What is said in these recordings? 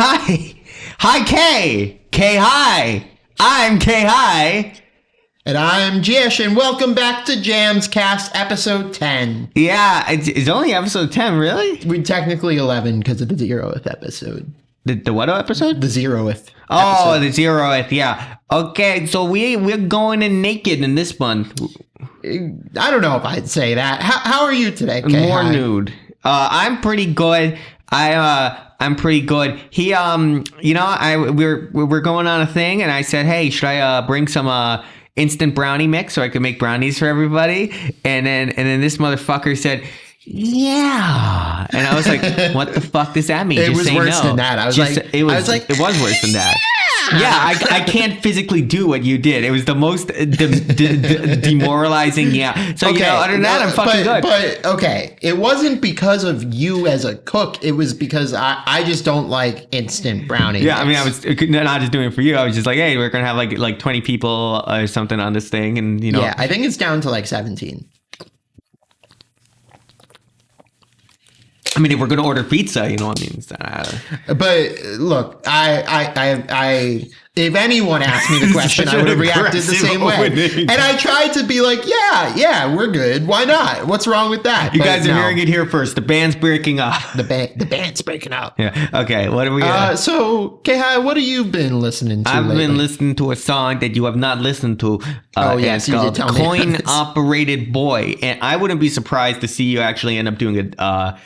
Hi. Hi, K. K, hi. I'm K, hi. And I'm Jyesh, and welcome back to JamsCast episode 10. Yeah, it's only episode 10, really? We're technically 11 because of the 0th episode. The what episode? The 0th. Oh, episode. the 0th, yeah. Okay, so we're going in naked in this one. I don't know if I'd say that. How are you today, Kay? More nude. I'm pretty good. I'm pretty good. He we're going on a thing, and I said, hey, should I bring some instant brownie mix so I could make brownies for everybody? And then this motherfucker said, yeah. And I was like, what the fuck does that mean? It was worse than that. It was worse than that. Yeah, I can't physically do what you did. It was the most demoralizing. Yeah. So, okay, other than that, I'm fucking good. But, okay, it wasn't because of you as a cook. It was because I just don't like instant brownie. Yeah, I mean, I was not just doing it for you. I was just like, hey, we're going to have like 20 people or something on this thing. And, you know. Yeah, I think it's down to like 17. I mean, if we're going to order pizza, you know what I mean? But look, I if anyone asked me the question, I would have reacted the same way. And I tried to be like, yeah, we're good. Why not? What's wrong with that? You guys are hearing it here first. The band's breaking up. The band's breaking up. Yeah. Okay. What are we? So, Kehai, what have you been listening to? I've been listening to a song that you have not listened to. Yes, you did tell me. Coin Operated Boy, and I wouldn't be surprised to see you actually end up doing a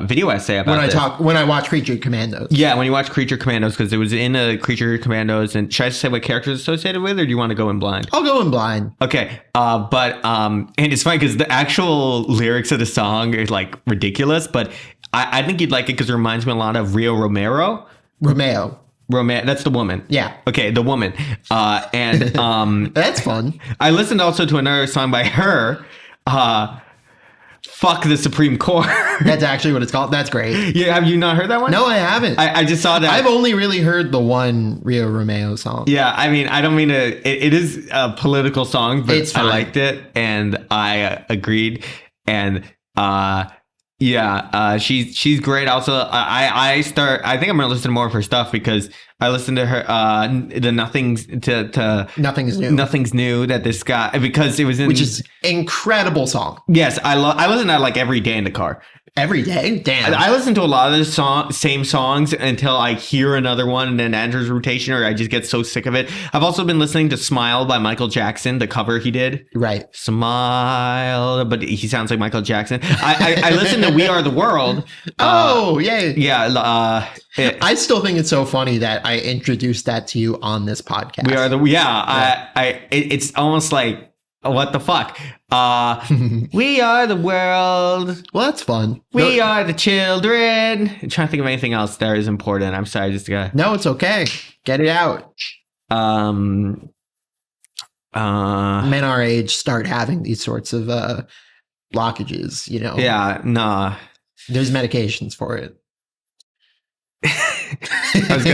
video essay about when I watch Creature Commandos. Yeah, when you watch Creature Commandos, because it was in a Creature Commandos. And should I say what characters associated with, or do you want to go in blind? I'll go in blind. Okay, and it's funny because the actual lyrics of the song are like ridiculous, but I think you'd like it because it reminds me a lot of Rio Romeo. Romeo, that's the woman. Yeah. Okay, the woman. And that's fun. I listened also to another song by her. Fuck the Supreme Court. That's actually what it's called. That's great. Yeah, have you not heard that one? No, I haven't. I just saw that. I've only really heard the one Rio Romeo song. Yeah, I mean, I don't mean to. It is a political song, but it's fine. I liked it, and I agreed. And she's great. Also, I think I'm gonna listen to more of her stuff because I listened to her the Nothing's New that this guy, because it was in, which is incredible song. Yes, I listen to it like every day in the car. Every day? Damn. I listen to a lot of the same songs until I hear another one and then it enters rotation, or I just get so sick of it. I've also been listening to Smile by Michael Jackson, the cover he did. Right. Smile, but he sounds like Michael Jackson. I listen to We Are the World. Yeah. Yeah. I still think it's so funny that I introduced that to you on this podcast. It's almost like, what the fuck? We are the world. Well, that's fun. We are the children. I'm trying to think of anything else that is important. I'm sorry, just got. No, it's okay. Get it out. Men our age start having these sorts of blockages, you know. Yeah, nah. There's medications for it. I was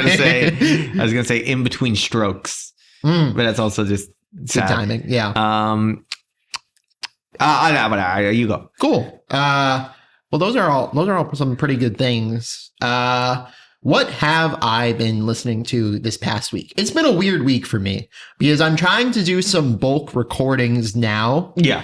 gonna say in between strokes, but that's also just good timing. Yeah. You go. Cool. Well, those are all some pretty good things. What have I been listening to this past week? It's been a weird week for me because I'm trying to do some bulk recordings now. Yeah.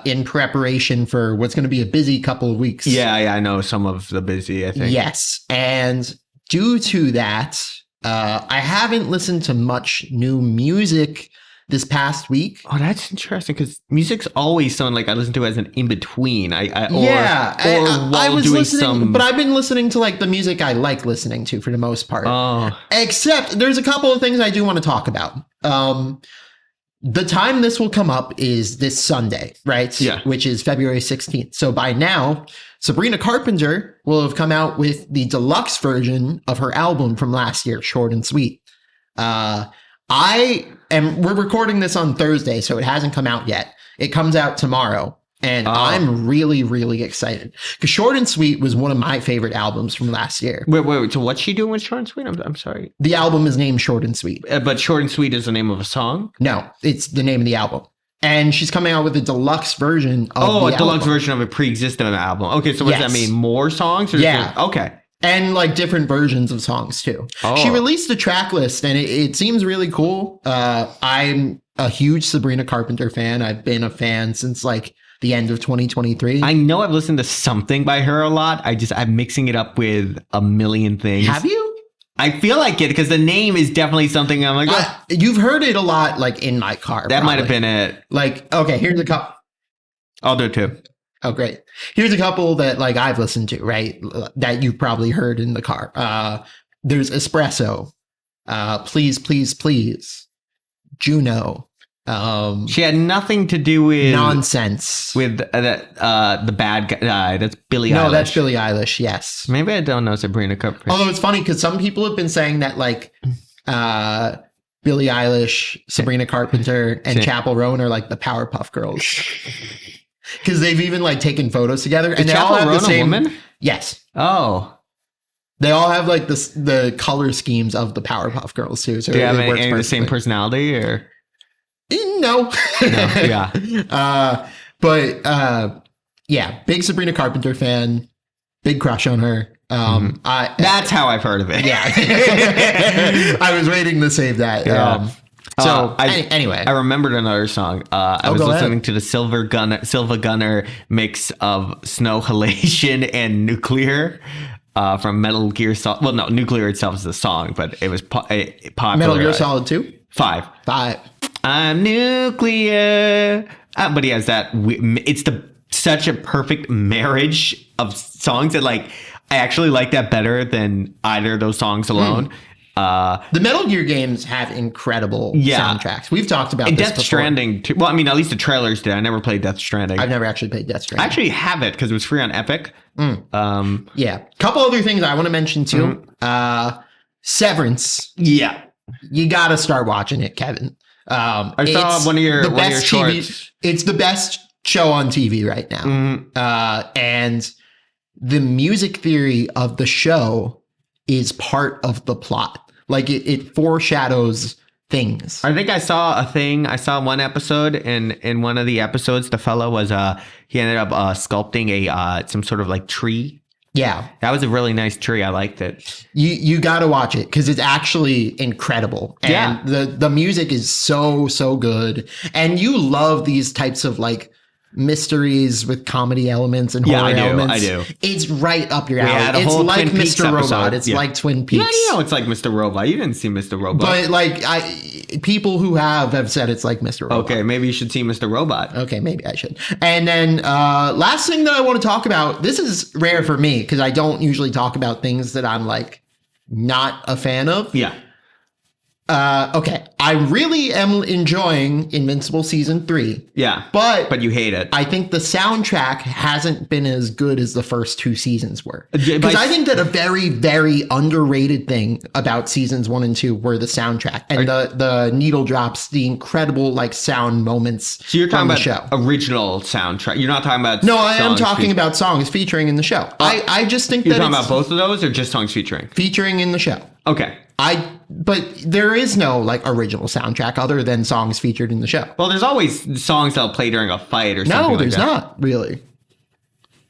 In preparation for what's going to be a busy couple of weeks. Yeah, I know some of the busy, I think. Yes. And due to that, I haven't listened to much new music this past week. Oh, that's interesting because music's always something like I listen to as an in between. But I've been listening to like the music I like listening to for the most part. Oh, except there's a couple of things I do want to talk about. The time this will come up is this Sunday, right? Yeah. Which is February 16th. So by now, Sabrina Carpenter will have come out with the deluxe version of her album from last year, Short and Sweet. We're recording this on Thursday, so it hasn't come out yet. It comes out tomorrow. And I'm really, really excited because Short and Sweet was one of my favorite albums from last year. Wait. So what's she doing with Short and Sweet? I'm sorry. The album is named Short and Sweet. But Short and Sweet is the name of a song? No, it's the name of the album. And she's coming out with a deluxe version of the album. Deluxe version of a pre-existing album. Okay, so what does that mean? More songs? Or yeah. Okay. And like different versions of songs too. Oh. She released a track list and it seems really cool. I'm a huge Sabrina Carpenter fan. I've been a fan since like the end of 2023. I know I've listened to something by her a lot. I'm mixing it up with a million things. Have you? I feel like it because the name is definitely something I'm like, oh, you've heard it a lot like in my car. that probably. might have been it. Like, okay, here's a couple. I'll do it too. Oh, great. Here's a couple that like I've listened to, right? That you've probably heard in the car. There's Espresso. Please, Please, Please. Juno. She had nothing to do with Nonsense. with the bad guy. That's Billie Eilish. No, that's Billie Eilish. Yes. Maybe I don't know Sabrina Carpenter. Although it's funny because some people have been saying that like Billie Eilish, Sabrina Carpenter, and Chappell Roan are like the Powerpuff Girls. Because they've even like taken photos together, and they all have the same. Woman? Yes. Oh. They all have like the color schemes of the Powerpuff Girls too. So do you have any of the same personality or? No. Yeah. Yeah, big Sabrina Carpenter fan, big crush on her. That's how I've heard of it. Yeah. I was waiting to save that. Yeah. Anyway, I remembered another song. I was listening ahead. to the Silva Gunner mix of Snow Halation and Nuclear from Metal Gear Solid. Well, no, Nuclear itself is the song, but it was popular. Metal Gear Solid 2? 5. I'm nuclear. But he has that. It's such a perfect marriage of songs that like I actually like that better than either of those songs alone. The Metal Gear games have incredible soundtracks. We've talked about this Death before. Stranding too. Well, I mean, at least the trailers did. I never played Death Stranding. I've never actually played Death Stranding. I actually have it because it was free on Epic. Yeah. Couple other things I want to mention too. Severance. Yeah. You got to start watching it, Kevin. I saw one of your shorts. It's the best show on TV right now. And the music theory of the show is part of the plot. Like it foreshadows things. I think I saw a thing. I saw one episode, and in one of the episodes, the fellow was he ended up sculpting a some sort of like tree. Yeah, that was a really nice tree. I liked it. You got to watch it because it's actually incredible. And the music is so good. And you love these types of like mysteries with comedy elements and horror elements. I do. It's right up your alley. It's like Mr. Robot. It's like Twin Peaks. Yeah, you know, it's like Mr. Robot. You didn't see Mr. Robot. But like people who have said it's like Mr. Robot. Okay, maybe you should see Mr. Robot. Okay, maybe I should. And then last thing that I want to talk about, this is rare for me because I don't usually talk about things that I'm like not a fan of. Yeah. Okay, I really am enjoying Invincible Season 3. Yeah, but you hate it. I think the soundtrack hasn't been as good as the first 2 seasons were. Because I think that a very, very underrated thing about seasons 1 and 2 were the soundtrack and the needle drops, the incredible like sound moments. So you're talking about the show. Original soundtrack. You're not talking about No, I am talking about songs featuring in the show. I just think you're talking about both of those or just songs featuring in the show. Okay. But there is no like original soundtrack other than songs featured in the show. Well, there's always songs that'll play during a fight or something. No, there's not really.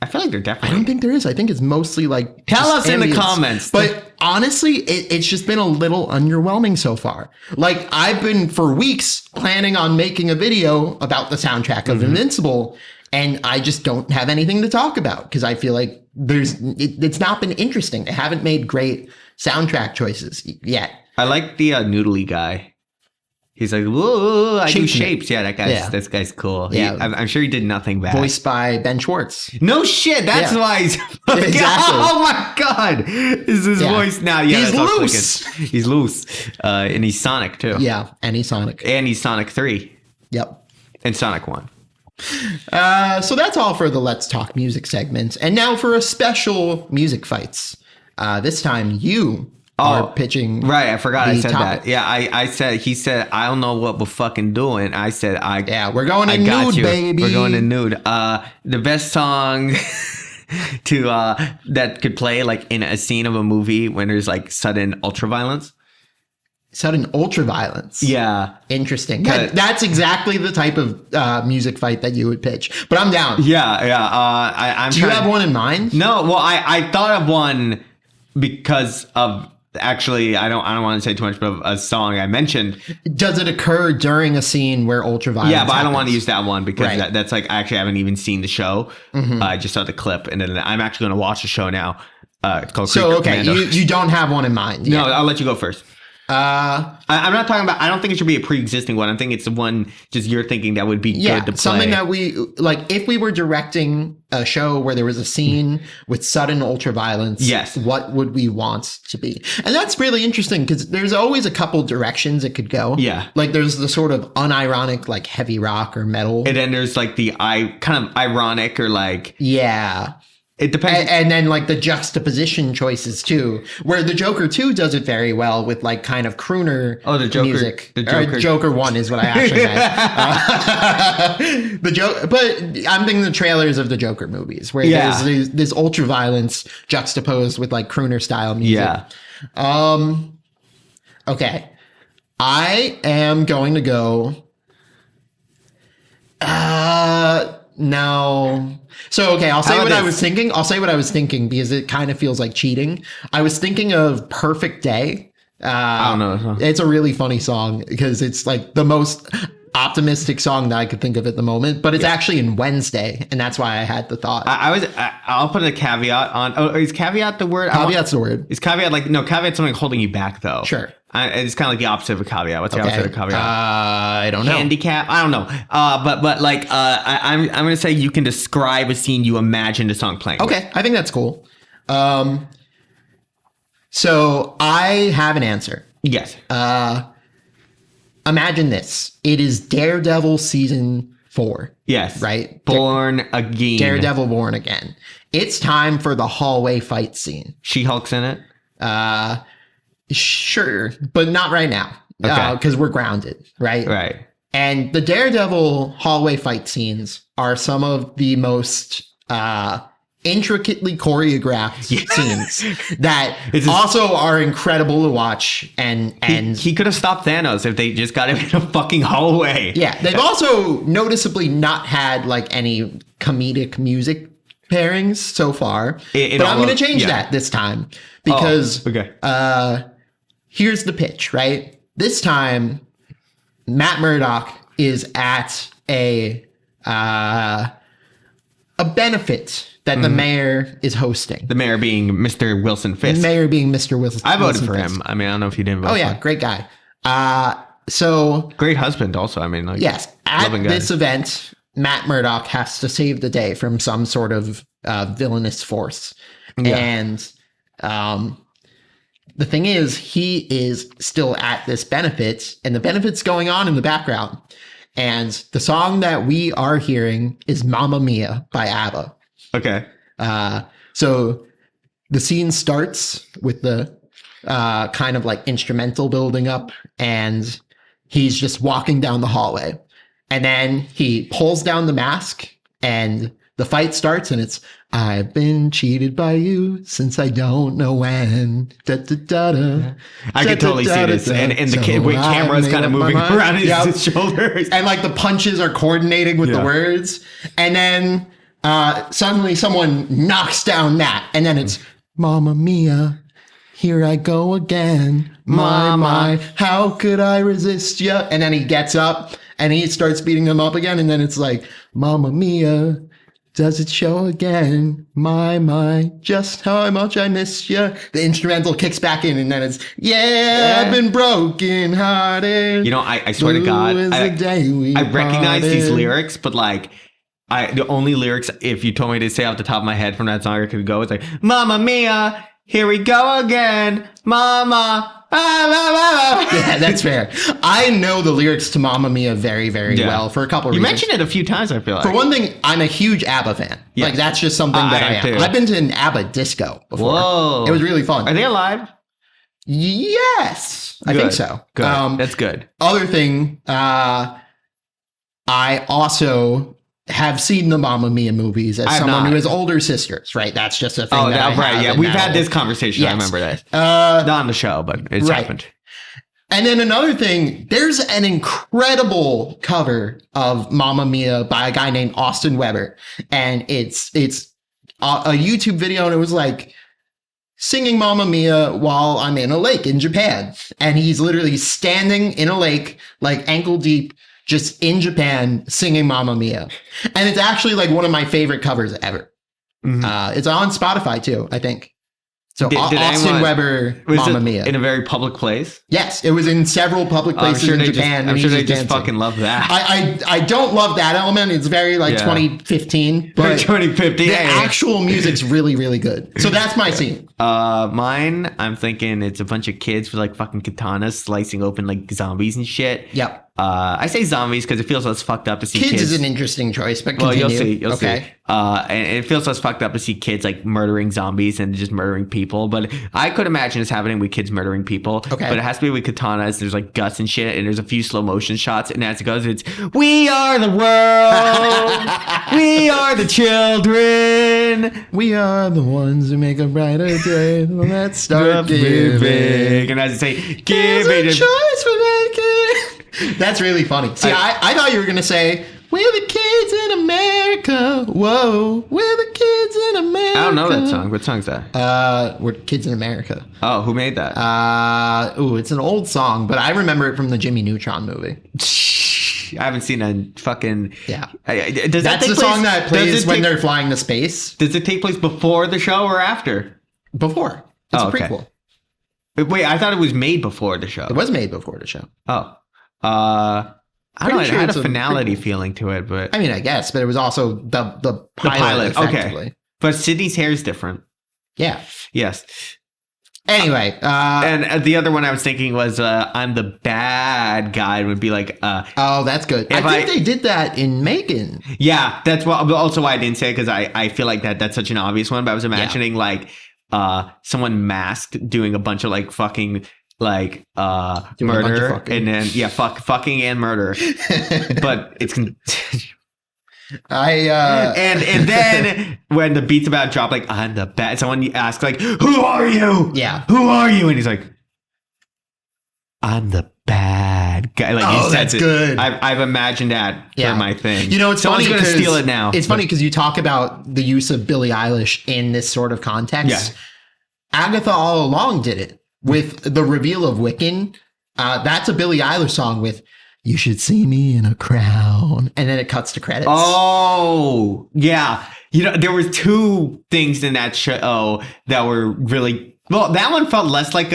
I feel like there definitely. I don't think there is. I think it's mostly like. Tell us in the comments. But honestly, it's just been a little underwhelming so far. Like I've been for weeks planning on making a video about the soundtrack of Invincible, and I just don't have anything to talk about because I feel like it's not been interesting. They haven't made great soundtrack choices yet. I like the noodly guy. He's like, whoa, I do shapes. Yeah, this guy's cool. Yeah. I'm sure he did nothing bad. Voiced by Ben Schwartz. No shit. That's why he's exactly. Oh my God. Is his voice now? Yeah, he's loose. He's loose. And he's Sonic too. Yeah, and he's Sonic. And he's Sonic 3. Yep. And Sonic 1. So that's all for the Let's Talk Music segment. And now for a special music fights. This time you are pitching. Right, I forgot I said topic. that. Yeah, he said, I don't know what we're fucking doing. I said, we're going to nude, baby. We're going to nude. The best song to that could play like in a scene of a movie when there's like sudden ultraviolence. Sudden ultraviolence. Yeah. Interesting. That's exactly the type of music fight that you would pitch. But I'm down. Yeah. Do you have one in mind? No. Well, I thought of one because of actually, I don't want to say too much, but a song I mentioned. Does it occur during a scene where Ultraviolence Yeah, but I don't happens? want to use that one because Right. that's like, I actually haven't even seen the show. I just saw the clip, and then I'm actually going to watch the show now. It's called So, Creek okay, Commando. you don't have one in mind. No, yet. I'll let you go first. I'm not talking about, I don't think it should be a pre-existing one. I think it's the one just you're thinking that would be good to play. Something that we like if we were directing a show where there was a scene with sudden ultraviolence. Yes. What would we want to be? And that's really interesting because there's always a couple directions it could go. Yeah. Like there's the sort of unironic like heavy rock or metal. And then there's like the kind of ironic or like, Yeah. it depends. And then like the juxtaposition choices too, where the Joker 2 does it very well with like kind of crooner the Joker, music. the Joker. Joker 1 is what I actually meant. But I'm thinking the trailers of the Joker movies where there's this ultra violence juxtaposed with like crooner style music. Yeah. Okay. I am going to go. No. So, okay, I'll say what I was thinking. I'll say what I was thinking because it kind of feels like cheating. I was thinking of Perfect Day. I don't know. It's a really funny song because it's like the most optimistic song that I could think of at the moment, but it's actually in Wednesday, and that's why I had the thought. I'll put a caveat on. Oh, is caveat the word? Caveat's the word. Is caveat like, no, caveat's something holding you back though. Sure. It's kind of like the opposite of a caveat. What's the opposite of a caveat? I don't know. Handicap? I don't know. But like, I'm going to say you can describe a scene you imagine the song playing. Okay, I think that's cool. So I have an answer. Yes. Imagine this. It is Daredevil season 4. Yes. Right? Born Again. Daredevil Born Again. It's time for the hallway fight scene. She-Hulk's in it? Sure, but not right now. Okay. Because we're grounded, right? Right. And the Daredevil hallway fight scenes are some of the most intricately choreographed scenes that also are incredible to watch. And he could have stopped Thanos if they just got him in a fucking hallway. Yeah, they've also noticeably not had like any comedic music pairings so far. But I'm going to change that this time because here's the pitch, right? This time, Matt Murdock is at a benefit that the mayor is hosting. The mayor being Mr. Wilson Fisk. Mayor being Mr. Wilson. I voted for him. I mean, I don't know if you didn't vote for him. Oh yeah, great guy. So great husband also. I mean, like, yes, at this event, Matt Murdock has to save the day from some sort of villainous force. Yeah. And the thing is, he is still at this benefit, and the benefit's going on in the background. And the song that we are hearing is Mamma Mia by ABBA. Okay. So the scene starts with the kind of like instrumental building up, and he's just walking down the hallway. And then he pulls down the mask, and the fight starts, and it's, I've been cheated by you since I don't know when. Da, da, da, da. I can totally see this. And the camera's kind of moving around his shoulders. And like the punches are coordinating with the words. And then suddenly someone knocks down Matt. And then it's, Mamma Mia, here I go again. My, how could I resist you? And then he gets up and he starts beating them up again. And then it's like, Mamma Mia, does it show again? My, just how much I miss you. The instrumental kicks back in, and then it's, I've been broken hearted. You know, I swear to God, I recognize these lyrics, but like, the only lyrics, if you told me to say off the top of my head from that song I could go, it's like, Mamma Mia, here we go again, Mama. Yeah, that's fair. I know the lyrics to Mamma Mia very, very well for a couple of reasons. You mentioned it a few times, I feel like. For one thing, I'm a huge ABBA fan. Yes. Like, that's just something that I am. Too. I've been to an ABBA disco before. Whoa. It was really fun. Are they alive? Yes. I think so. Good. That's good. Other thing, I also have seen the Mamma Mia movies as someone who has older sisters, right? That's just a thing. Oh, right. Yeah, we've had this conversation. Yes. I remember that. Not on the show, but it's happened. And then another thing, there's an incredible cover of Mamma Mia by a guy named Austin Weber. And it's a YouTube video, and it was like singing Mamma Mia while I'm in a lake in Japan. And he's literally standing in a lake, like ankle deep, just in Japan, singing Mamma Mia. And it's actually like one of my favorite covers ever. Mm-hmm. It's on Spotify too, I think. So did Austin Weber, Mamma Mia. In a very public place? Yes, it was in several public places in Japan. I'm sure they just fucking love that. I don't love that element. It's very like 2015. But 2015. The actual music's really, really good. So that's my scene. Mine, I'm thinking it's a bunch of kids with like fucking katanas slicing open like zombies and shit. Yep. I say zombies because it feels less fucked up to see kids. Kids is an interesting choice, but continue. Well, you'll see. And it feels less fucked up to see kids like murdering zombies and just murdering people. But I could imagine it's happening with kids murdering people. Okay. But it has to be with katanas. There's like guts and shit, and there's a few slow motion shots. And as it goes, it's "We are the world, we are the children, we are the ones who make a brighter day. Let's start giving." And as I say, "Give it a choice we're making." That's really funny. See, I thought you were going to say, "We're the kids in America. Whoa, we're the kids in America." I don't know that song. What song's that? We're Kids in America. Oh, who made that? It's an old song, but I remember it from the Jimmy Neutron movie. I haven't seen a fucking... Yeah. That's the song that plays when they're flying to space. Does it take place before the show or after? Before. It's a prequel. Wait, I thought it was made before the show. It was made before the show. Oh. I don't know. It had a finality feeling to it, but... I mean, I guess, but it was also the pilot, effectively. Okay. But Sydney's hair is different. Yeah. Yes. Anyway. And the other one I was thinking was I'm the bad guy would be like... oh, that's good. I think they did that in Megan. Yeah, that's also why I didn't say it, because I feel like that's such an obvious one, but I was imagining like someone masked doing a bunch of like fucking... like murder and then fucking and murder. But it's and then when the beat's about to drop, like I'm the bad, someone asks like, "Who are you?" Yeah, "Who are you?" And he's like, "I'm the bad guy." Like, oh, that's good. I've imagined that for my thing. You know, it's someone's funny gonna steal it now. It's funny because you talk about the use of Billie Eilish in this sort of context. Yeah. Agatha all along did it. With the reveal of Wiccan, that's a Billie Eilish song with "You should see me in a crown," and then it cuts to credits. Oh, yeah. You know, there was two things in that show that were really well. That one felt less like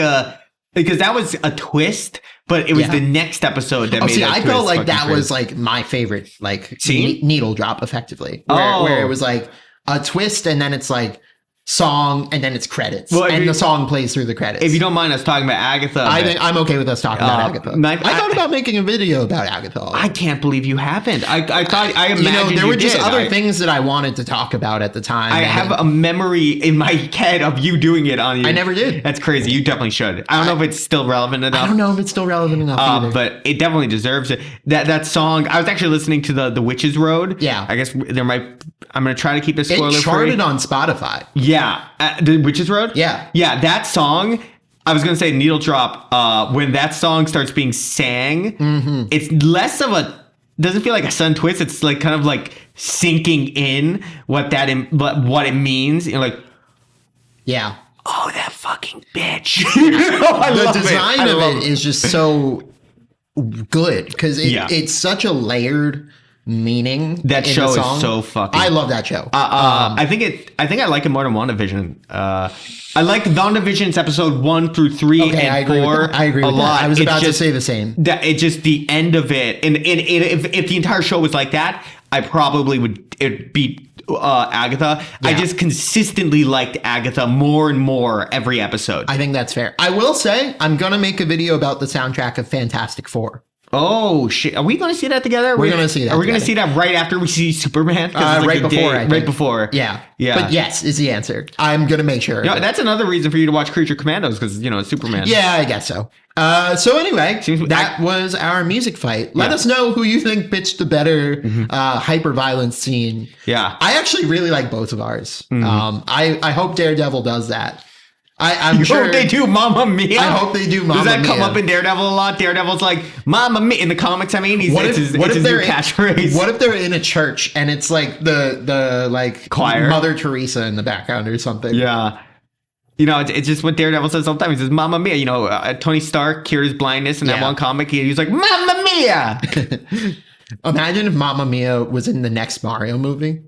because that was a twist, but it was the next episode that made. I felt like that was like my favorite, like needle drop, effectively, where it was like a twist, and then it's like song, and then it's credits, and the song plays through the credits. If you don't mind us talking about Agatha, I think I'm okay with us talking about Agatha. I thought about making a video about Agatha. I can't believe you haven't. I thought I imagined there were just other things that I wanted to talk about at the time. I have a memory in my head of you doing it on. I never did. That's crazy. You definitely should. I don't know if it's still relevant enough. I don't know if it's still relevant enough either. But it definitely deserves it. That song. I was actually listening to the Witches Road. Yeah. I guess there might. I'm gonna try to keep it spoiler free. It charted on Spotify. Yeah. The Witches Road? Yeah. Yeah, that song, I was going to say needle drop, when that song starts being sang, it's less of doesn't feel like a sudden twist. It's like kind of like sinking in what it means. You're like, yeah. Oh, that fucking bitch. The design of it is just so good because it's such a layered meaning. That show is so fucking. I love that show. I think I like it more than WandaVision. I like WandaVision's episode 1 through 3 and 4. I agree with that. I was about to say the same. That it just the end of it, and if the entire show was like that, I probably would beat Agatha. Yeah. I just consistently liked Agatha more and more every episode. I think that's fair. I will say I'm gonna make a video about the soundtrack of Fantastic Four. Oh shit! Are we going to see that together? We're going to see that. Are we going to see that right after we see Superman? Right before. Right before. Yeah. But yes is the answer. I'm going to make sure. No, that's another reason for you to watch Creature Commandos because it's Superman. Yeah, I guess so. So anyway, that was our music fight. Let us know who you think pitched the better hyper-violence scene. Yeah. I actually really like both of ours. I hope Daredevil does that. I'm sure. Hope they do Mamma Mia. I hope they do Mamma Mia. Does that come up in Daredevil a lot? Daredevil's like, Mamma Mia. In the comics, I mean, it's his new catchphrase. What if they're in a church and it's like the like choir? Mother Teresa in the background or something? Yeah. You know, it's just what Daredevil says all the time. He says, Mamma Mia. You know, Tony Stark cured his blindness in that one comic. He was like, Mamma Mia. Imagine if Mamma Mia was in the next Mario movie.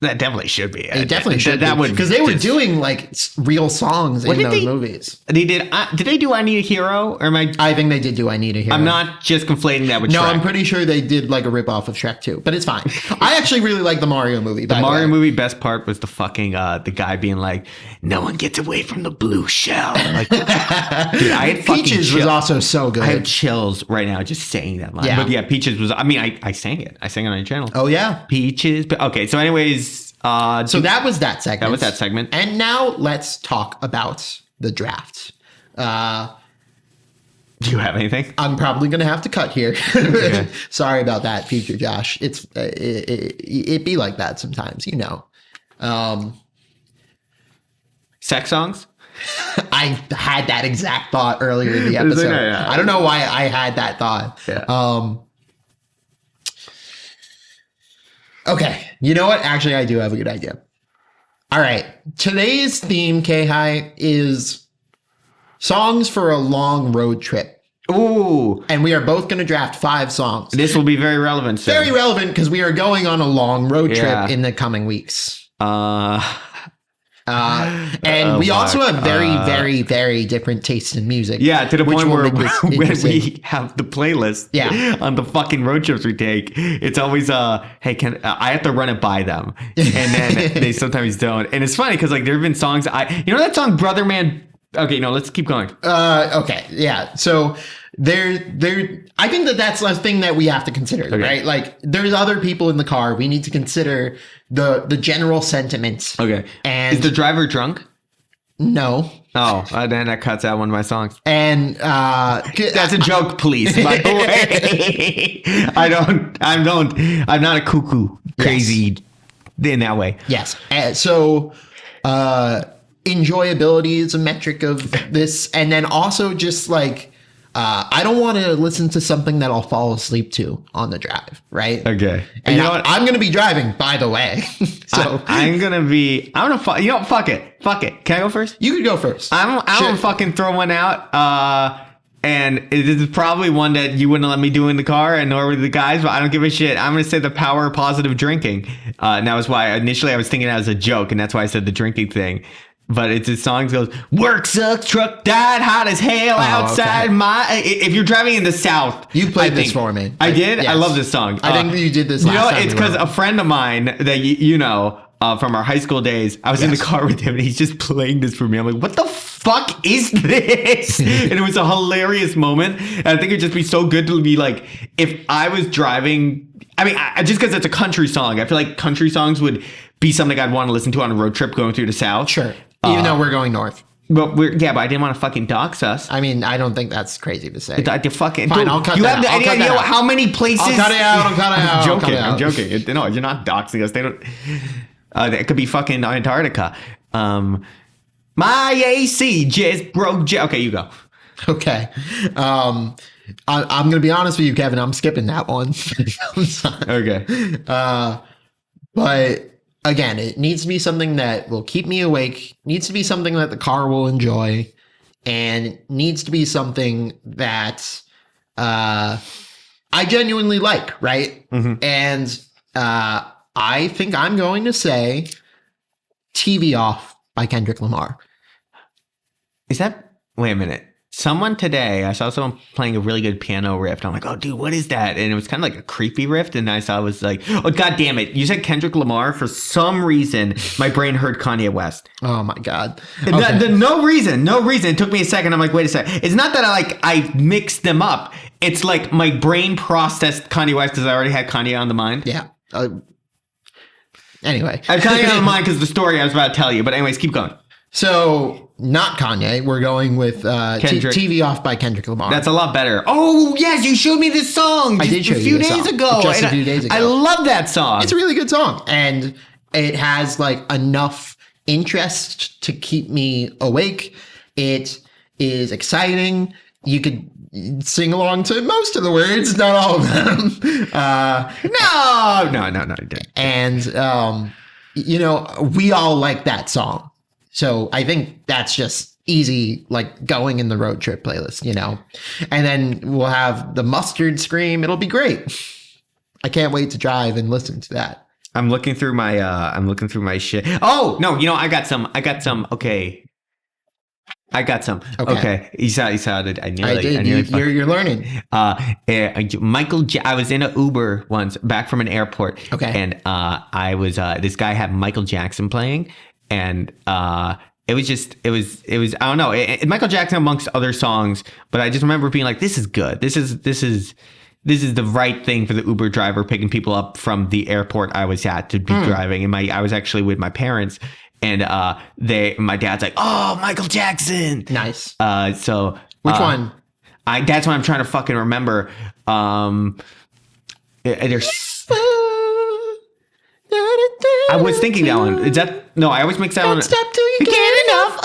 That definitely should be. It definitely should that be. would, because they were doing like real songs in those movies. They did. Did they do I Need a Hero? Or am I think they did do I Need a Hero. I'm not just conflating that with No, Shrek. I'm pretty sure they did like a ripoff of Shrek too, but it's fine. I actually really like the Mario movie. The Mario movie best part was the fucking the guy being like, "No one gets away from the blue shell." Like, dude, I had fucking Peaches was also so good. I have chills right now just saying that line. Yeah. But yeah, Peaches was. I mean, I sang it. I sang it on your channel. Oh yeah, Peaches. Okay, so anyways. So that was that segment. That was that segment. And now let's talk about the draft. Do you have anything? I'm probably going to have to cut here. Okay. Sorry about that, Future Josh. It be like that sometimes, you know. Sex songs? I had that exact thought earlier in the episode. I don't know why I had that thought. Yeah. Okay, you know what? Actually, I do have a good idea. All right, today's theme, K-Hi, is songs for a long road trip. Ooh. And we are both going to draft 5 songs. This will be very relevant soon. Very relevant because we are going on a long road trip in the coming weeks. And we also have very, very different tastes in music. Yeah, to the point where when interesting. we have the playlist on the fucking road trips we take, it's always, hey, I have to run it by them. And then they sometimes don't. And it's funny because like there have been songs, you know that song Brother Man? Okay, no, let's keep going. Okay, yeah. So I think that's a thing that we have to consider, right? Like there's other people in the car. We need to consider the general sentiments. Okay. And is the driver drunk? No. Oh, then that cuts out one of my songs. And that's a joke, please. By the way, I'm not a cuckoo crazy in that way. Yes. So enjoyability is a metric of this, and then also just like I don't want to listen to something that I'll fall asleep to on the drive, right? Okay. And you know what? I'm going to be driving, by the way. So I'm gonna fuck it. Can I go first? You could go first. I'm gonna fucking throw one out. And it is probably one that you wouldn't let me do in the car, and nor would the guys, but I don't give a shit. I'm going to say the power of positive drinking. And that was why initially I was thinking that as a joke, and that's why I said the drinking thing. But it's his song goes, work sucks, truck died, hot as hell outside my... If you're driving in the South... You played this for me. I did? Yes. I love this song. I think you did this last time. It's because a friend of mine that you know... from our high school days, I was in the car with him and he's just playing this for me. I'm like, what the fuck is this? And it was a hilarious moment. And I think it'd just be so good to be like, if I was driving, I mean, just because it's a country song, I feel like country songs would be something I'd want to listen to on a road trip going through the South. Sure. Even though we're going north. But I didn't want to fucking dox us. I mean, I don't think that's crazy to say. Fine, dude, I'll cut you that have out. the idea how many places? I'll cut it out. I'm joking. No, you're not doxing us. They don't. It could be fucking Antarctica. My AC just broke. Okay, you go. Okay. I'm going to be honest with you, Kevin. I'm skipping that one. I'm sorry. Okay. But again, it needs to be something that will keep me awake. Needs to be something that the car will enjoy, and it needs to be something that I genuinely like. Right. Mm-hmm. And I think I'm going to say TV Off by Kendrick Lamar. Wait a minute. Someone today, I saw someone playing a really good piano riff. And I'm like, oh, dude, what is that? And it was kind of like a creepy riff. And I was like, oh, God damn it. You said Kendrick Lamar. For some reason, my brain heard Kanye West. Oh, my God. Okay. No reason. It took me a second. I'm like, wait a second. It's not that I mixed them up. It's like my brain processed Kanye West because I already had Kanye on the mind. Yeah. Anyway. I have Kanye on the mind because of the story I was about to tell you. But anyways, keep going. So, not Kanye. We're going with TV Off by Kendrick Lamar. That's a lot better. Oh, yes, you showed me this song. I did show you this song. Just a few days ago. I love that song. It's a really good song. And it has like enough interest to keep me awake. It is exciting. You could sing along to most of the words, not all of them. No. And, we all like that song. So I think that's just easy, like going in the road trip playlist, and then we'll have the mustard scream. It'll be great. I can't wait to drive and listen to that. I'm looking through my shit. Oh, no, I got some. Okay. I got some. Okay. You sounded. I did. You're learning. I was in an Uber once back from an airport. Okay. And I was this guy had Michael Jackson playing, and it was I don't know, Michael Jackson amongst other songs, but I just remember being like, this is good. This is the right thing for the Uber driver picking people up from the airport I was at to be driving. And I was actually with my parents, and my dad's like, oh, Michael Jackson. Nice. So which one? That's what I'm trying to fucking remember. There's I was thinking that one. Is that no? I always mix that one. Don't stop till you get enough.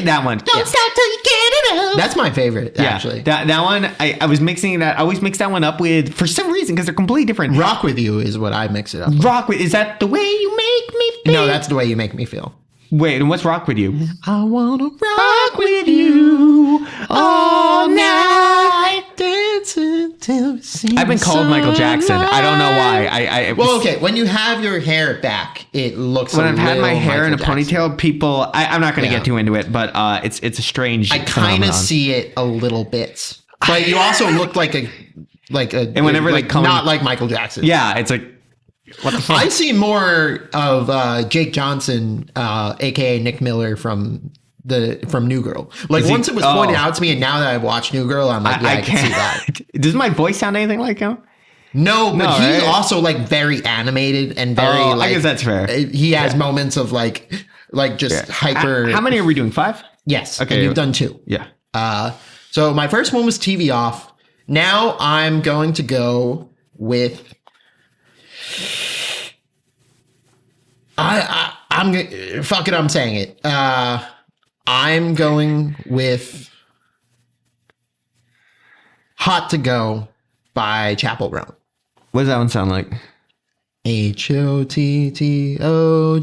That one. Don't stop till you get enough. That's my favorite, actually. That one. I was mixing that. I always mix that one up with, for some reason, because they're completely different. Rock With You is what I mix it up with. Rock with, is that the way you make me feel? No, that's The Way You Make Me Feel. Wait, and what's Rock With You? I wanna rock with you all night, dancing till we see I've been called Michael Jackson. I don't know why. Well, okay, when you have your hair back, it looks. When I've had my hair in a Michael Jackson. ponytail, people. I'm not going to get too into it, but it's a strange. I kind of see it a little bit, but you also look like a. And whenever they come, not like Michael Jackson. Yeah, it's like. What the fuck? I see more of Jake Johnson, aka Nick Miller from New Girl. Like once it was pointed out to me, and now that I've watched New Girl, I'm like, I can see that. Does my voice sound anything like him? No, but he's also like very animated and very. I guess that's fair. He has moments of like just hyper. How many are we doing? 5? Yes. Okay, and you've done 2. Yeah. So my first one was TV Off. Now I'm going to go with. Fuck it, I'm saying it. I'm going with Hot to Go by Chapel Brown. What does that one sound like? HOTTOGO. Oh,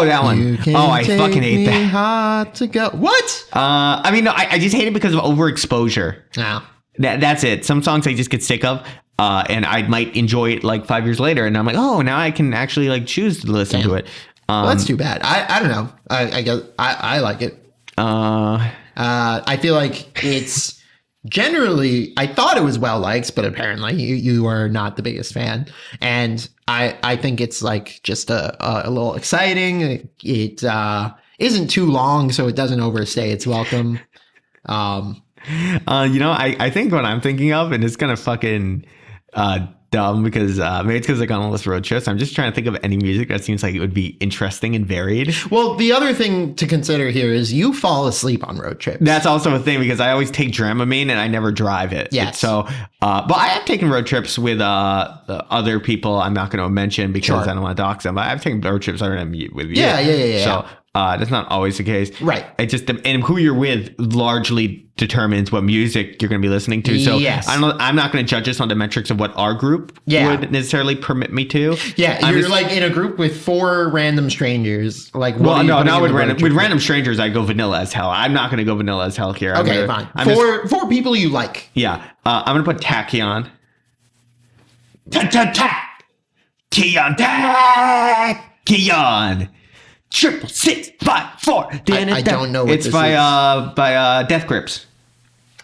that one. I fucking hate that. Hot to Go. What? I mean, no, I just hate it because of overexposure. No. That's it. Some songs I just get sick of. And I might enjoy it like 5 years later, and I'm like, oh, now I can actually like choose to listen to it. Well, that's too bad. I don't know. I guess I like it. I feel like it's generally. I thought it was well liked, but apparently you are not the biggest fan, and I think it's like just a little exciting. It isn't too long, so it doesn't overstay its welcome. I think what I'm thinking of, and it's gonna fucking dumb because maybe it's because like on all this road trips, I'm just trying to think of any music that seems like it would be interesting and varied. Well, the other thing to consider here is you fall asleep on road trips. That's also a thing because I always take Dramamine and I never drive it. Yes. So, but I have taken road trips with other people I'm not going to mention because I don't want to dox them. But I've taken road trips with you. Yeah. So that's not always the case. Right. It just, and who you're with largely determines what music you're going to be listening to. So yes. I'm not going to judge this on the metrics of what our group would necessarily permit me to. Yeah. You're like in a group with 4 random strangers. Like, not with random strangers, I go vanilla as hell. I'm not going to go vanilla as hell here. Okay, fine. Four people you like. Yeah. I'm going to put Tachyon. Tachyon. Tachyon. 665 I don't know what it's this by is. Death Grips.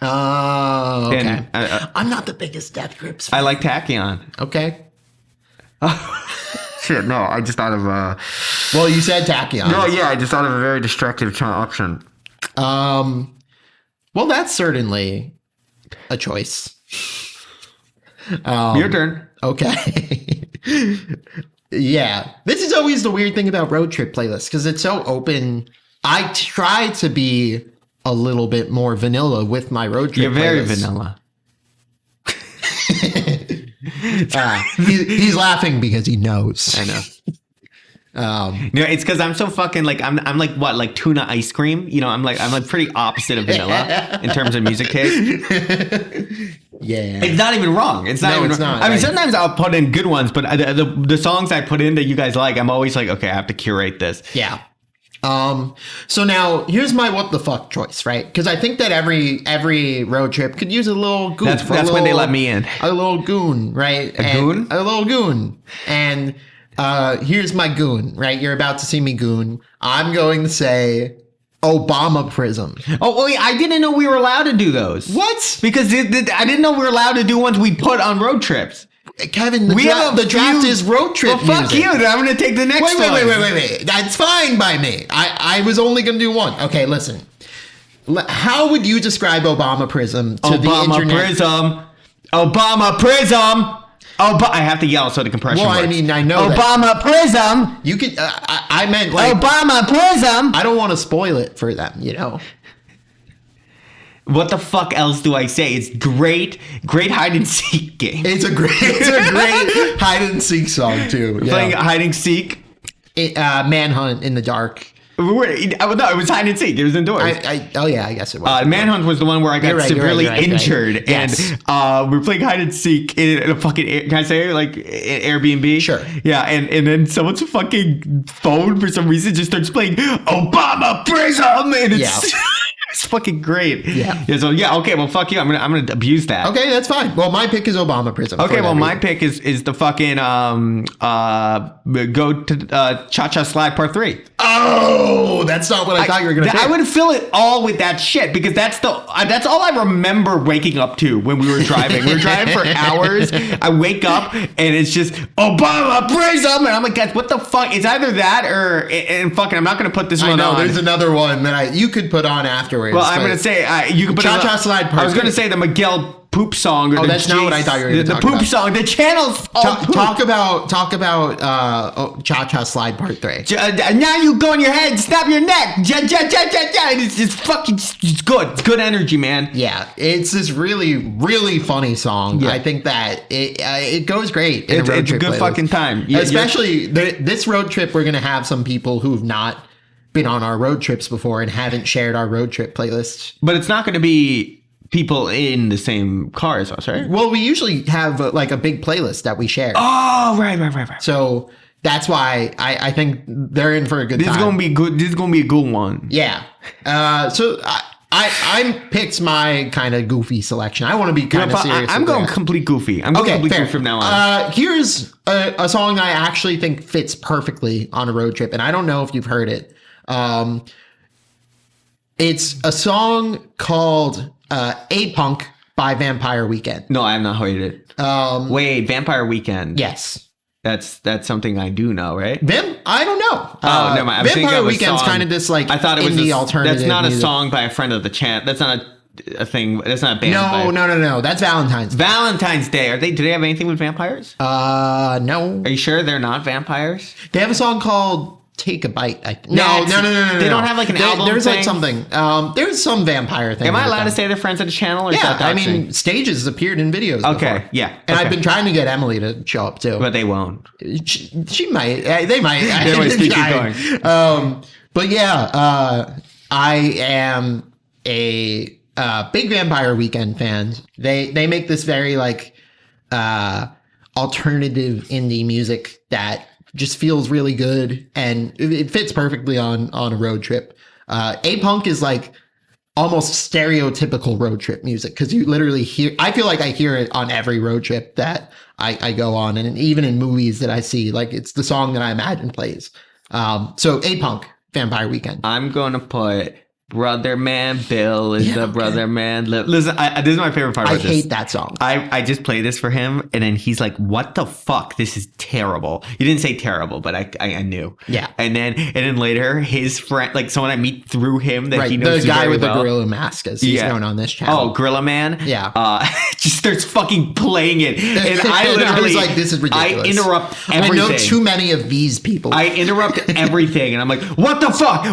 Oh, okay. And, I'm not the biggest Death Grips fan. I like Tachyon. Okay. Shit, no, I just thought of well, you said Tachyon. No, yeah, I just thought of a very destructive option. Well, that's certainly a choice. Your turn. Okay. Yeah, this is always the weird thing about road trip playlists because it's so open. I try to be a little bit more vanilla with my road trip. You're very playlists. vanilla. He's laughing because he knows. I know. It's because I'm so fucking like I'm like what, like tuna ice cream. I'm like pretty opposite of vanilla in terms of music taste. Yeah, it's not even wrong. It's not. I mean, sometimes I'll put in good ones, but the songs I put in that you guys like, I'm always like, okay, I have to curate this. Yeah. So now here's my what the fuck choice, right? Because I think that every road trip could use a little goon. That's when they let me in. A little goon, right? Goon? A little goon. And here's my goon, right? You're about to see me goon. I'm going to say Obama Prism. Oh, well, I didn't know we were allowed to do those. What? Because I didn't know we were allowed to do ones we put on road trips. Kevin, the draft is road trip music. Fuck you. Then I'm going to take the next one. Wait. That's fine by me. I was only going to do one. Okay, listen. How would you describe Obama Prism to the internet? Obama Prism. I have to yell so the compression works. I mean, I know Obama Prism. You could. I meant like Obama Prism. I don't want to spoil it for them, you know. What the fuck else do I say? It's great hide and seek game. It's a great hide and seek song too. Yeah. Playing hide and seek. Manhunt in the dark. No, it was hide and seek. It was indoors. I guess it was. Manhunt was the one where I got severely injured, and yes. We were playing hide and seek in a fucking. Can I say like Airbnb? Sure. Yeah, and then someone's fucking phone for some reason just starts playing Obama Prism, and it's. Yeah. It's fucking great. Yeah. So okay. Well, fuck you. I'm gonna abuse that. Okay, that's fine. Well, my pick is Obama Prism. Okay. Well, my pick is the fucking go to Cha Cha Slide Part 3. Oh, that's not what I thought you were gonna pick. I would fill it all with that shit because that's all I remember waking up to when we were driving. We were driving for hours. I wake up and it's just Obama Prism, and I'm like, guys, what the fuck? It's either that or and fucking. I'm not gonna put this one on. There's another one that you could put on afterwards. Well, I'm going to say you can put Cha-Cha Slide Part 3. I was going to say the Miguel poop song. Or that's not what I thought you were going to talk about. The poop song. The channel's talk about Cha-Cha Slide Part 3. Now you go in your head, snap your neck. It's fucking it's good. It's good energy, man. Yeah, it's this really, really funny song. Yeah. I think that it goes great in a road trip. It's a good fucking time. Especially this road trip, we're going to have some people who've not been on our road trips before and haven't shared our road trip playlists. But it's not going to be people in the same car as us, right? Well, we usually have like a big playlist that we share. Oh, right. So that's why I think they're in for a good time. This is going to be good. This is going to be a good one. Yeah. So I picked my kind of goofy selection. I want to be kind of serious. I'm going complete goofy. I'm going complete goofy from now on. Here's a song I actually think fits perfectly on a road trip, and I don't know if you've heard it. It's a song called A-Punk by Vampire Weekend. No, I have not heard it. Wait, Vampire Weekend. Yes. That's something I do know, right? I don't know. Oh, never mind. Vampire Weekend's kind of this like I thought it was indie alternative. That's not music. A song by a friend of the channel. That's not a thing. That's not a band. No. That's Valentine's Day. Valentine's Day. Do they have anything with vampires? No. Are you sure they're not vampires? They have a song called Take a Bite. No. They don't have like an album. There's thing? like something. There's some vampire thing. Am I allowed to say they're friends of the channel? Or yeah, I mean, Stages appeared in videos. Okay, before. yeah, and I've been trying to get Emily to show up too, but they won't. She might. They might. Anyways, keep going. But yeah, I am a big Vampire Weekend fan. They make this very like alternative indie music that just feels really good, and it fits perfectly on a road trip. A-Punk is like almost stereotypical road trip music because you literally I feel like I hear it on every road trip that I go on, and even in movies that I see, like it's the song that I imagine plays. So A-Punk, Vampire Weekend. I'm going to put Brother Man Bill is the brother man. Listen, this is my favorite part about this. I hate that song. I just play this for him, and then he's like, "What the fuck? This is terrible." You didn't say terrible, but I knew. Yeah. And then later, his friend, like someone I meet through him that he knows, the guy with the gorilla mask, as he's known on this channel. Oh, Gorilla Man. Yeah. Just starts fucking playing it, and I literally was like, "This is ridiculous." I interrupt everything. I know too many of these people. I interrupt everything, and I'm like, "What the fuck?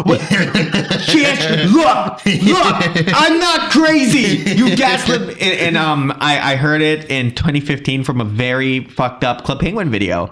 Jyesh, look, I'm not crazy. You gaslit." And I heard it in 2015 from a very fucked up Club Penguin video.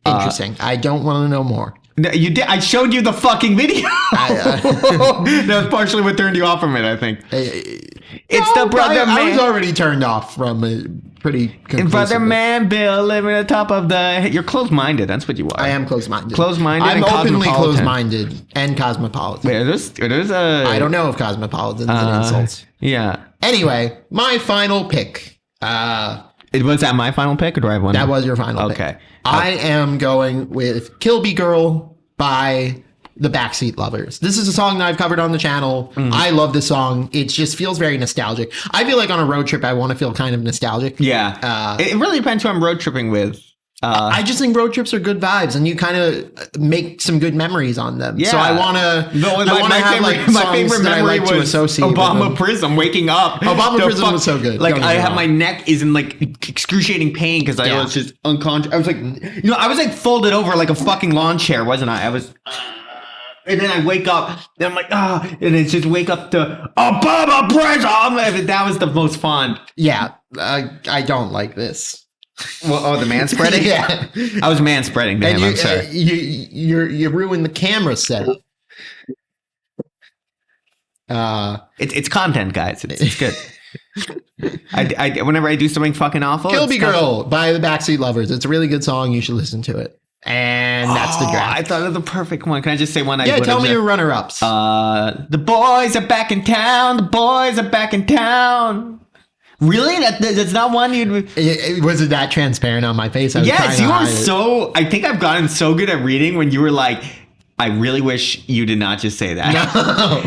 Interesting. I don't want to know more. No, you did. I showed you the fucking video. That's partially what turned you off from it, I think. It's the brother man. I was already turned off from it pretty conclusively. Brother Man Bill living on top of the... You're closed-minded. That's what you are. I am closed-minded. Closed-minded I'm and openly cosmopolitan. closed-minded and cosmopolitan. Wait, there's a... I don't know if cosmopolitan is an insult. Yeah. Anyway, my final pick. Was that my final pick, or do I have one? That was your final pick. Okay. I am going with Kilby Girl by the Backseat Lovers. This is a song that I've covered on the channel. I love this song. It just feels very nostalgic. I feel like on a road trip, I want to feel kind of nostalgic. Yeah. It really depends who I'm road tripping with. I just think road trips are good vibes, and you kind of make some good memories on them. Yeah. So I want to. My favorite memory was associate Obama Prism. Waking up. Obama Prism was so good. Like I had my neck is in like excruciating pain because I was just unconscious. I was like, I was like folded over like a fucking lawn chair, wasn't I? I was. And then I wake up, and I'm like, and it's just wake up to Obama Prism. That was the most fun. Yeah, I don't like this. Well, the man spreading? Yeah. I was man spreading to him, I'm sorry. You ruined the camera setup. It's content, guys. It's good. I whenever I do something fucking awful. Kilby Girl by the Backseat Lovers. It's a really good song. You should listen to it. And that's the draft. I thought of the perfect one. Can I just say one? Tell me your runner-ups. The boys are back in town. The boys are back in town. Really? That's not one you'd... Was it that transparent on my face? Yes, you are so... I think I've gotten so good at reading when you were like, I really wish you did not just say that. No.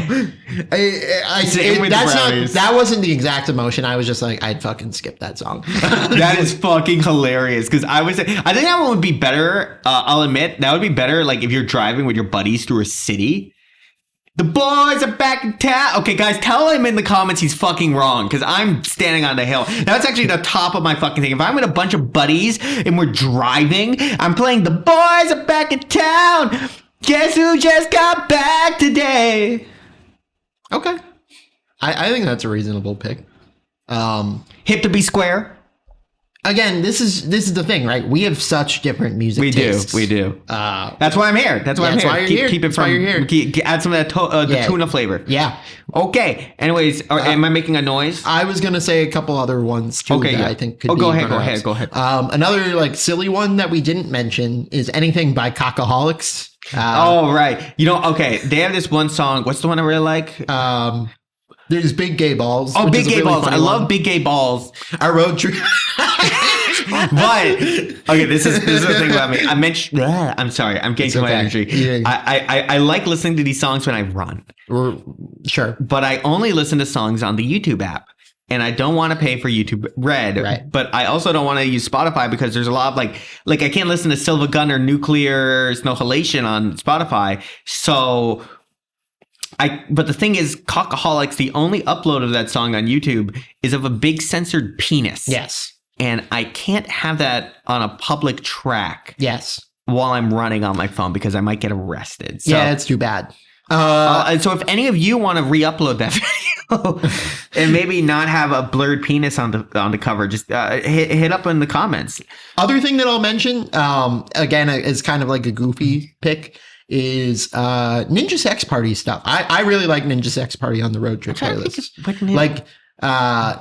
That wasn't the exact emotion. I was just like, I'd fucking skip that song. That is fucking hilarious. Because I think that one would be better. I'll admit, that would be better like if you're driving with your buddies through a city. The boys are back in town. Okay, guys, tell him in the comments he's fucking wrong because I'm standing on the hill. That's actually the top of my fucking thing. If I'm with a bunch of buddies and we're driving, I'm playing The Boys Are Back in Town. Guess who just got back today? Okay. I think that's a reasonable pick. Hip to be square. Again, this is the thing, right? We have such different music tastes. We do. That's why I'm here. That's why I'm here. Keep it from. Add some of that the tuna flavor. Yeah. Okay. Anyways, am I making a noise? I was gonna say a couple other ones too. Okay. That I think could be. Go ahead. Another like silly one that we didn't mention is anything by Cockaholics. Right. Okay. They have this one song. What's the one I really like? There's Big Gay Balls. Oh, Big Gay Balls. I love Big Gay Balls. Our road trip. But okay, this is the thing about me. I'm sorry. I'm getting to my energy. Yeah. I like listening to these songs when I run. Sure. But I only listen to songs on the YouTube app. And I don't want to pay for YouTube Red, right. But I also don't want to use Spotify because there's a lot of like I can't listen to Silva Gun or Nuclear Snowhalation on Spotify. So but the thing is, Cockaholics, the only upload of that song on YouTube is of a big censored penis. Yes. And I can't have that on a public track. Yes. While I'm running on my phone because I might get arrested. So, yeah, it's too bad. And so if any of you want to re-upload that video and maybe not have a blurred penis on the cover, just hit up in the comments. Other thing that I'll mention, again, is kind of like a goofy pick, is Ninja Sex Party stuff. I really like Ninja Sex Party on the road trip playlist. Like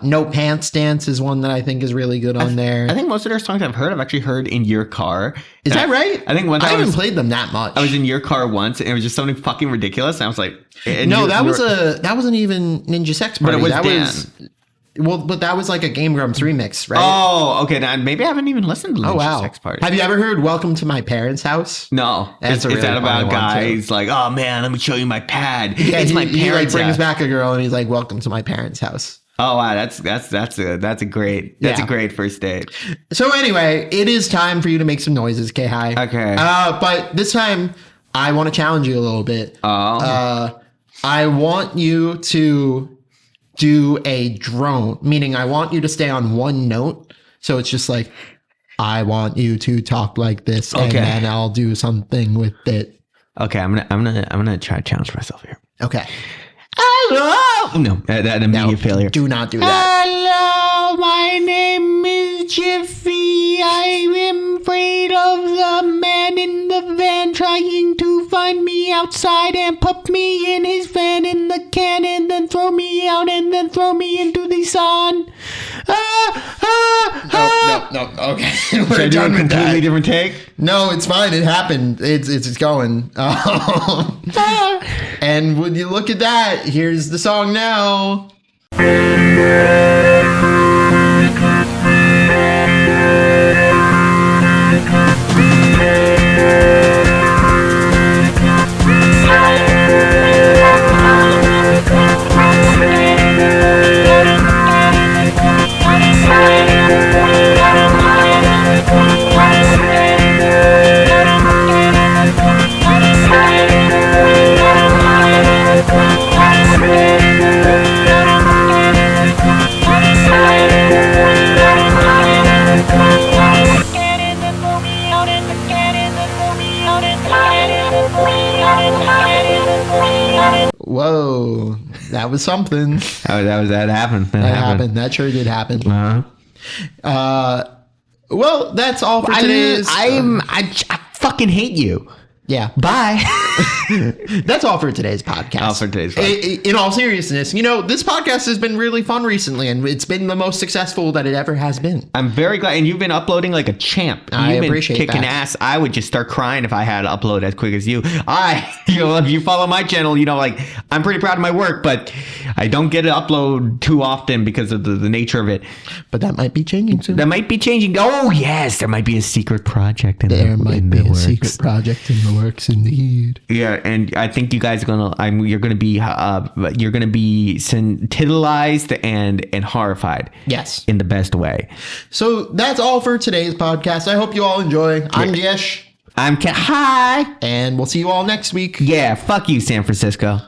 No Pants Dance is one that I think is really good on there. I think most of their songs I've actually heard in your car. Is that right? I think I haven't played them that much. I was in your car once and it was just something fucking ridiculous. And I was like, that wasn't even Ninja Sex Party. But it was but that was like a Game Grumps remix, right? Oh, okay. Now maybe I haven't even listened to Ninja Sex Party. Have you ever heard "Welcome to My Parents' House"? No. Is that about a guy? He's like, oh man, let me show you my pad. Yeah, it's my parents' He brings house. Back a girl and he's like, "Welcome to my parents' house." Oh wow, that's a great first date. So anyway, it is time for you to make some noises, K-Hi. Okay. But this time I want to challenge you a little bit. Oh. I want you to do a drone, meaning I want you to stay on one note. So it's just like, I want you to talk like this, and then I'll do something with it. Okay, I'm gonna try to challenge myself here. Okay. Hello. No, that immediate failure. Do not do that. Hello, my name is Jiffy. I'm afraid of the man in the van trying to find me outside and put me in his van in the can and then throw me out and then throw me into the sun. No. Okay, Should I we're do a done with completely that. different take? No, it's fine. It happened. It's going. And when you look at that, here's the song now. Whoa, that was something. That happened. That happened. That sure did happen. Uh-huh. Well, that's all for today's. I fucking hate you. Yeah. Bye. That's all for today's podcast. All for today's podcast. In all seriousness, this podcast has been really fun recently, and it's been the most successful that it ever has been. I'm very glad, and you've been uploading like a champ. I You've been appreciate kicking that. ass. I would just start crying if I had to upload as quick as you. If you follow my channel, I'm pretty proud of my work, but I don't get to upload too often because of the nature of it. But that might be changing soon. That might be changing. Oh yes, there might be a secret project in There might be a works. secret project in the works, indeed. Yeah, and I think you guys are you're gonna be titillized and horrified. Yes. In the best way. So that's all for today's podcast. I hope you all enjoy. I'm Jyesh, Hi. and we'll see you all next week. Yeah, fuck you, San Francisco.